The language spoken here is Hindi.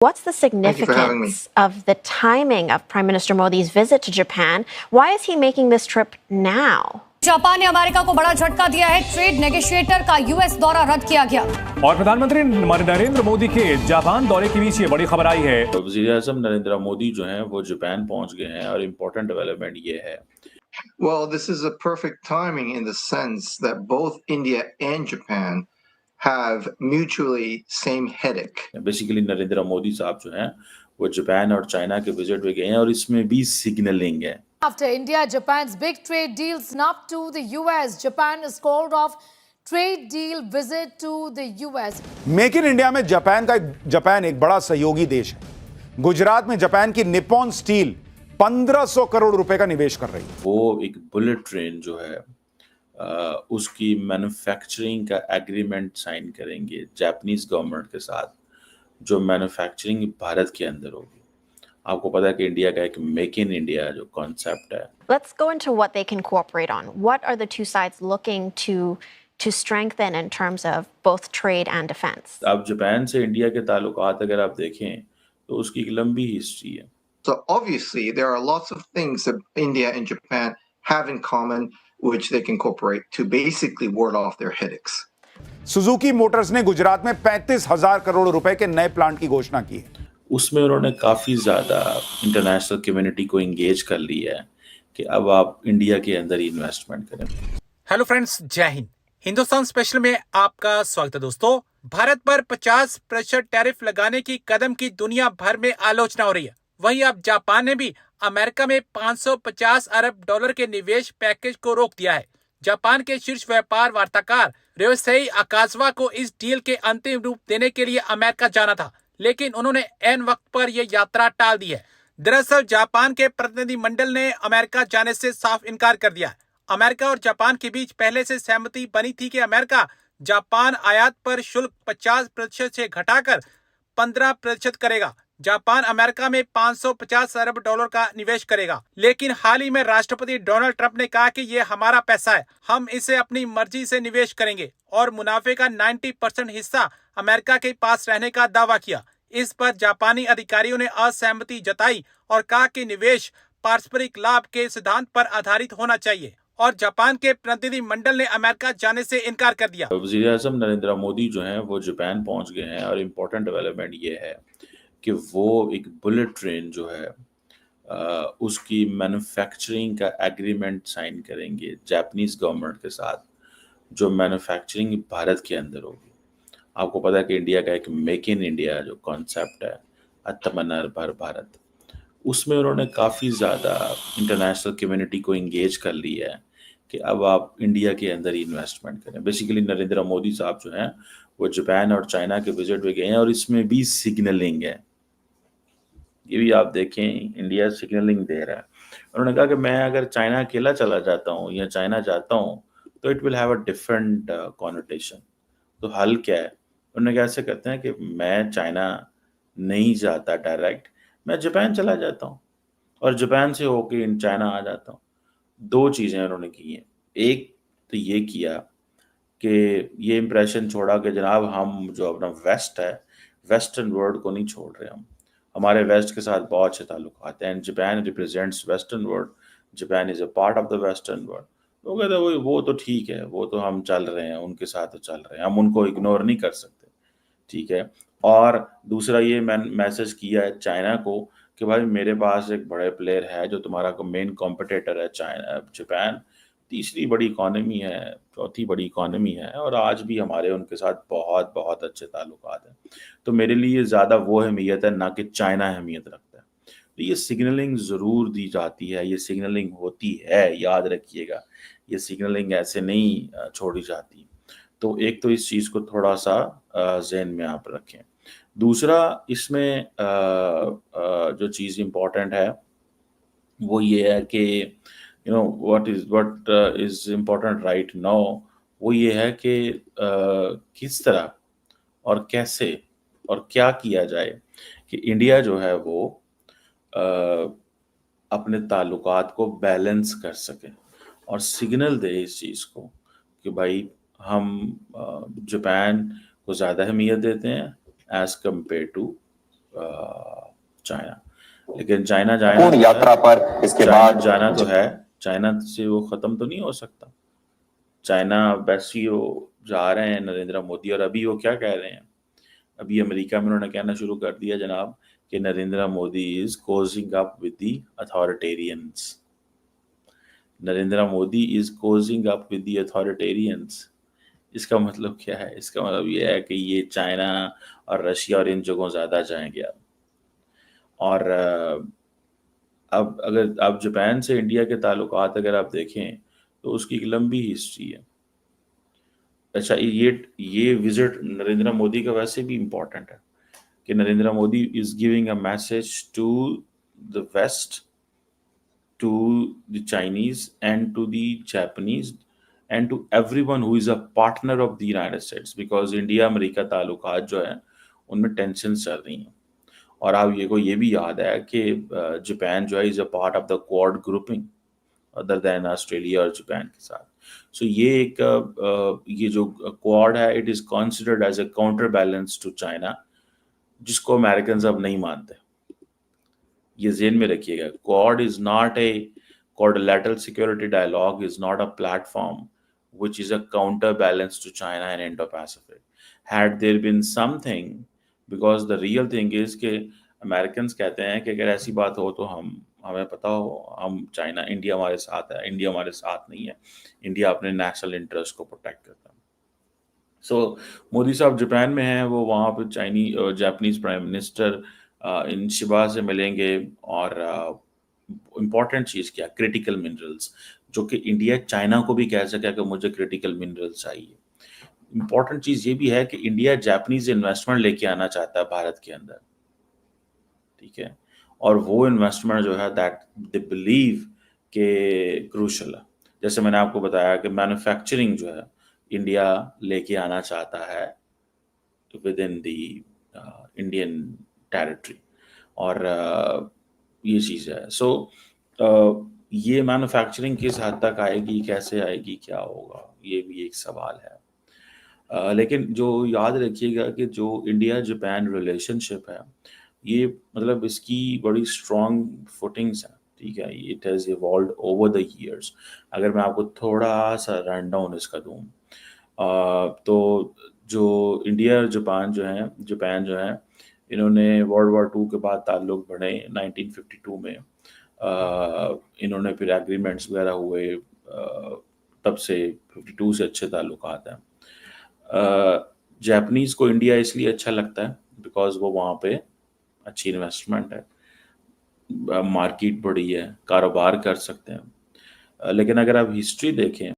What's the Thank you for having me. significance of the timing of Prime Minister Modi's visit to Japan? Why is he making this trip now? Japan ने अमेरिका को बड़ा झटका दिया है। ट्रेड नेगोशिएटर का यूएस दौरा रद्द किया गया और प्रधानमंत्री नरेंद्र मोदी के जापान दौरे के बीच ये बड़ी खबर आई है। वज़ीर-ए-आज़म नरेंद्र मोदी जो हैं वो जापान पहुंच गए हैं और इम्पोर्टेंट डेवलपमेंट ये है। Well, this is a perfect timing in the sense that both India and Japan have mutually same headache. Basically Narendra Modi साहब जो हैं वो जापान और चाइना के विजिट पे गए हैं और इसमें भी सिग्नलिंग है। After India, Japan's big trade deal snapped to the US, Japan has called off trade deal visit to the US. Make in India में जापान एक बड़ा सहयोगी देश है। गुजरात में जापान की निप्पॉन स्टील 1500 करोड़ रुपए का निवेश कर रही है। वो एक बुलेट ट्रेन जो है उसकी मैन्युफैक्चरिंग का एग्रीमेंट साइन करेंगे जापानीज गवर्नमेंट के साथ, जो मैन्युफैक्चरिंग भारत के अंदर होगी। आपको पता है कि इंडिया का एक मेक इन इंडिया जो कॉन्सेप्ट है। Let's go into what they can cooperate on. What are the two sides looking to strengthen in terms of both trade and defense? अब जापान से इंडिया के ताल्लुकात अगर आप देखें तो उसकी एक लंबी हिस्ट्री है। So obviously there are lots of things that India and Japan have in common which they can cooperate to basically ward off their headaches. Suzuki Motors ने गुजरात में 35,000 करोड़ रुपए के नए प्लांट की घोषणा की है। उसमें उन्होंने काफ़ी ज़्यादा इंटरनेशनल कम्युनिटी को इंगेज कर लिया है कि अब आप इंडिया के अंदर ही इन्वेस्टमेंट करें। हेलो फ्रेंड्स, जय हिंद। हिंदुस्तान स्पेशल में आपका स्वागत है। दोस्तों, भारत पर 50% टैरिफ लगाने की कदम की दुनिया भर में आलोचना हो रही है। वहीं अब जापान ने भी अमेरिका में 550 अरब डॉलर के निवेश पैकेज को रोक दिया है। जापान के शीर्ष व्यापार वार्ताकार रियोसेई अकाज़ावा को इस डील के अंतिम रूप देने के लिए अमेरिका जाना था, लेकिन उन्होंने ऐन वक्त पर यह यात्रा टाल दी है। दरअसल जापान के प्रतिनिधि मंडल ने अमेरिका जाने से साफ इनकार कर दिया है। अमेरिका और जापान के बीच पहले से सहमति बनी थी कि अमेरिका जापान आयात पर शुल्क 50% से घटाकर 15% करेगा। जापान अमेरिका में 550 अरब डॉलर का निवेश करेगा, लेकिन हाल ही में राष्ट्रपति डोनाल्ड ट्रंप ने कहा कि ये हमारा पैसा है, हम इसे अपनी मर्जी से निवेश करेंगे और मुनाफे का 90% हिस्सा अमेरिका के पास रहने का दावा किया। इस पर जापानी अधिकारियों ने असहमति जताई और कहा कि निवेश पारस्परिक लाभ के सिद्धांत पर आधारित होना चाहिए और जापान के प्रतिनिधि मंडल ने अमेरिका जाने से इनकार कर दिया। वज़ीर-ए-आज़म नरेंद्र मोदी जो हैं वो जापान पहुंच गए हैं और इम्पोर्टेंट डेवलपमेंट ये है कि वो एक बुलेट ट्रेन जो है उसकी मैन्युफैक्चरिंग का एग्रीमेंट साइन करेंगे जापानीज गवर्नमेंट के साथ, जो मैन्युफैक्चरिंग भारत के अंदर होगी। आपको पता है कि इंडिया का एक मेक इन इंडिया जो कॉन्सेप्ट है, आत्मनिर्भर भारत, उसमें उन्होंने काफ़ी ज़्यादा इंटरनेशनल कम्युनिटी को इंगेज कर लिया है कि अब आप इंडिया के अंदर ही इन्वेस्टमेंट करें। बेसिकली नरेंद्र मोदी साहब जो हैं वो जापान और चाइना के विजिट पे गए हैं और इसमें भी सिग्नलिंग है। ये भी आप देखें, इंडिया सिग्नलिंग दे रहा है। उन्होंने कहा कि मैं अगर चाइना अकेला चला जाता हूँ या चाइना जाता हूँ तो it will have a different connotation. तो हल क्या है? उन्होंने कैसे करते हैं कि मैं चाइना नहीं जाता डायरेक्ट, मैं जापान चला जाता हूँ और जापान से होके इन चाइना आ जाता हूँ। दो चीज़ें उन्होंने की हैं। एक तो ये किया कि ये इम्प्रेशन छोड़ा कि जनाब हम जो अपना वेस्ट है, वेस्टर्न वर्ल्ड को नहीं छोड़ रहे हम, हमारे वेस्ट के साथ बहुत अच्छे ताल्लुकात हैं। Japan represents western world, Japan is a part of the western world. तो कहते हैं वो तो ठीक है, वो तो हम चल रहे हैं, उनके साथ तो चल रहे हैं, हम उनको इग्नोर नहीं कर सकते, ठीक है। और दूसरा ये मैंने मैसेज किया है चाइना को कि भाई मेरे पास एक बड़े प्लेयर है जो तुम्हारा मेन कॉम्पिटिटर है, चाइना, जापान तीसरी बड़ी इकॉनमी है, चौथी बड़ी इकॉनमी है और आज भी हमारे उनके साथ बहुत बहुत अच्छे ताल्लुकात हैं। तो मेरे लिए ज़्यादा वो अहमियत है ना कि चाइना अहमियत रखता है। तो ये सिग्नलिंग ज़रूर दी जाती है, ये सिग्नलिंग होती है, याद रखिएगा, ये सिग्नलिंग ऐसे नहीं छोड़ी जाती। तो एक तो इस चीज़ को थोड़ा-सा ज़हन में आप रखें। दूसरा इसमें जो चीज़ इम्पोर्टेंट है वो ये है कि you know what is important right now, वो ये है कि किस तरह और कैसे और क्या किया जाए कि इंडिया जो है वो अ, अपने ताल्लुकात को बैलेंस कर सके और सिग्नल दे इस चीज़ को कि भाई हम जापान को ज़्यादा अहमियत देते हैं एज़ कम्पेयर टू चाइना। लेकिन चाइना पूर्ण यात्रा पर इसके बाद जाना तो है, चाइना से वो खत्म तो नहीं हो सकता। चाइना वैसे ही वो जा रहे हैं नरेंद्र मोदी, और अभी वो क्या कह रहे हैं, अभी अमेरिका में उन्होंने कहना शुरू कर दिया जनाब कि Narendra Modi is cozying up with the authoritarians. Narendra Modi is cozying up with the authoritarians. इसका मतलब क्या है? इसका मतलब ये है कि ये चाइना और रशिया और इन जगहों ज़्यादा जाएंगे अब। और अब अगर आप जापान से इंडिया के ताल्लुकात अगर आप देखें तो उसकी एक लंबी हिस्ट्री है। अच्छा, ये विजिट नरेंद्र मोदी का वैसे भी इम्पोर्टेंट है कि Narendra Modi is giving a message to the west, to the Chinese and to the Japanese and to everyone who is a partner of the United States, because India America ताल्लुकात जो है उनमें टेंशन चल रही हैं। और आप ये भी याद है कि जापान जो है is a part of the quad grouping other than Australia और जापान के साथ। सो ये जो क्वाड है it is considered as a counter balance to China, जिसको अमेरिकन अब नहीं मानते। ये ज़हन में रखिएगा, quad is not a quadrilateral security dialogue is not a platform which is a counterbalance to China and Indo-Pacific. Had there been something, because the real thing is कि Americans कहते हैं कि अगर ऐसी बात हो तो हमें पता हो, हम चाइना, इंडिया हमारे साथ है, इंडिया हमारे साथ नहीं है, इंडिया अपने नेशनल इंटरेस्ट को प्रोटेक्ट करता है। सो मोदी साहब जापान में हैं, वो वहाँ पर Japanese prime minister in Shiba से मिलेंगे। और इम्पॉर्टेंट चीज़ क्या, क्रिटिकल मिनरल्स, जो कि इंडिया चाइना को भी कह सके कि मुझे क्रिटिकल मिनरल्स चाहिए। इम्पॉर्टेंट चीज़ ये भी है कि इंडिया जापानीज इन्वेस्टमेंट लेके आना चाहता है भारत के अंदर, ठीक है, और वो इन्वेस्टमेंट जो है दैट दे बिलीव के क्रूशल है। जैसे मैंने आपको बताया कि मैन्युफैक्चरिंग जो है इंडिया लेके आना चाहता है with in the Indian territory, और ये चीज़ है। सो ये मैन्युफैक्चरिंग किस हद तक आएगी, कैसे आएगी, क्या होगा, ये भी एक सवाल है। लेकिन जो याद रखिएगा कि जो इंडिया जापान रिलेशनशिप है, ये मतलब इसकी बड़ी स्ट्रॉन्ग फुटिंग्स हैं, ठीक है, it has evolved over the years. अगर मैं आपको थोड़ा सा रन डाउन इसका दूँ तो जो इंडिया और जापान जो है इन्होंने World War II के बाद ताल्लुक बढ़े 1952 में। इन्होंने फिर एग्रीमेंट्स वगैरह हुए, तब से 52 से अच्छे ताल्लुकात हैं। जापानीज़ को इंडिया इसलिए अच्छा लगता है बिकॉज वो वहाँ पे अच्छी इन्वेस्टमेंट है, मार्केट बड़ी है, कारोबार कर सकते हैं। लेकिन अगर आप हिस्ट्री देखें